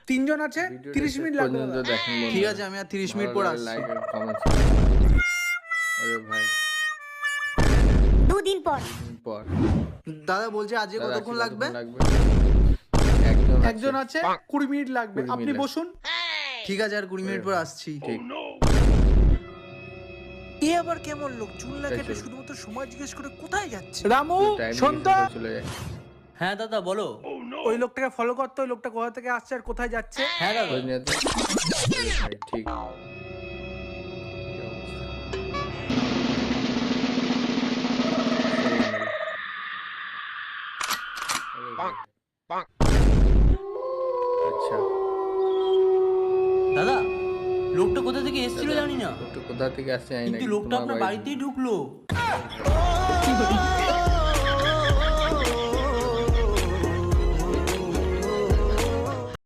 তিনজন আছে, 30 মিনিট লাগবে পর্যন্ত দাদা। দেখেন বন্ধুরা। ঠিক আছে, আমি আর 30 মিনিট পর আসছি। লাইক আর কমেন্ট। আরে ভাই 2 দিন পর। পর দাদা বলছে আজকে দাদা, কতক্ষণ লাগবে? একজন আছে 20 মিনিট লাগবে, 20 আপনি মিনিট লাগবে। বসুন। ঠিক আছে, আর 20 মিনিট পর আসছি। ঠিক। এ আবার কেমন লোক, চুল না কেটে চল। শুধুমাত্র সময় জিজ্ঞেস করে কোথায় যাচ্ছে? রামু টাইম সন্তা, চলে যায়। হ্যাঁ দাদা বলো। ওই লোকটাকে ফলো করতে, ওই লোকটা কোথা থেকে আসছে আর কোথায় যাচ্ছে। হ্যাঁ দাদা। খোঁজ নিয়ে তো। আরে ভাই, ঠিক। আরে ভাই। আচ্ছা, দাদা লোকটা কোথা থেকে এসেছিল জানি না, লোকটা কোথা থেকে আসছে জানি না, কিন্তু লোকটা তোমার আপনার বাড়ি- বাড়িতেই ঢুকলো।